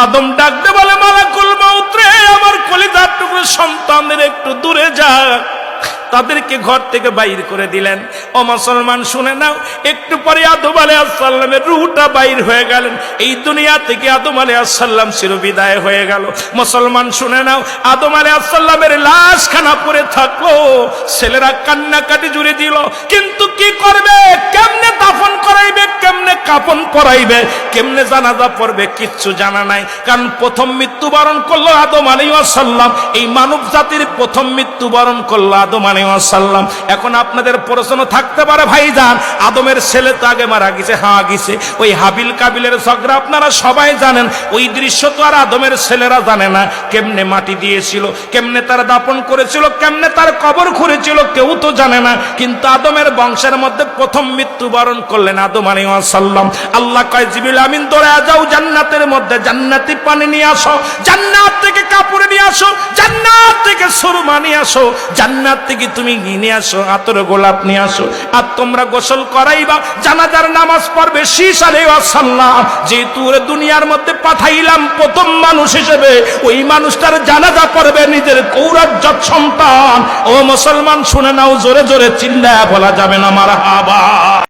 আদম ডাকতে বলে, মালাকুল মউত রে, আমার কলিজার টুকরো সন্তানদের একটু দূরে যা। তাদেরকে ঘর থেকে বাইর করে দিলেন। ও মুসলমান শুনে নাও, একটু পরে আদম আলাইহিস সালামের রূহটা বাইর হয়ে গেলেন। এই দুনিয়া থেকে আদম আলাইহিস সালাম চিরবিদায় হয়ে গেল। মুসলমান শুনে নাও, আদম আলাইহিস সালামের লাশখানা পড়ে থাকলো। ছেলেরা কান্নাকাটি জুড়ে দিল, কিন্তু কি করবে? কেমনে দাফন করাইবে, কেমনে কাফন পরাইবে, কেমনে জানাজা পড়বে, কিচ্ছু জানা নাই। কারণ প্রথম মৃত্যুবরণ করলো আদম আলাইহিস সালাম। এই মানব জাতির প্রথম মৃত্যুবরণ করলো আদম আলাইহিস সালাম। এখন আপনাদের প্রশ্ন থাকতে পারে, ভাইজান আদমের ছেলে তো আগে মারা গেছে। হ্যাঁ গেছে। ওই হাবিল কাবিলের ঝগড়া আপনারা সবাই জানেন। ওই দৃশ্য তো আর আদমের ছেলেরা জানে না। কেমনে মাটি দিয়েছিল, কেমনে তার দাপন করেছিল, কেমনে তার কবর খুঁড়েছিল, কেউ তো জানে না। কিন্তু আদমের বংশের মধ্যে প্রথম মৃত্যুবরণ করলেন আদম আলাইহিস সালাম। আল্লাহ কয়, জিবরিল আমিন দৌড়ে যাও জান্নাতের মধ্যে, জান্নাতি পানি নিয়ে আসো, জান্নাত থেকে কাপড় নিয়ে আসো, জান্নাত থেকে সুরমা নিয়ে আসো, জান্নাত থেকে তুমি নিয়ে আসো আতর গোলাপ নিয়ে আসো। আর তোমরা গোসল করাইবা, জানাজার নামাজ পড়বে। শীশ আলাইহিস সালাম যেহেতু দুনিয়ার মধ্যে পাঠাইলাম প্রথম মানুষ হিসেবে, ওই মানুষটার জানাজা পড়বে নিজের কৌরজ্জত সন্তান। ও মুসলমান শুনে নাও, জোরে জোরে চিল্লায়া বলা যাবে না মারহাবা।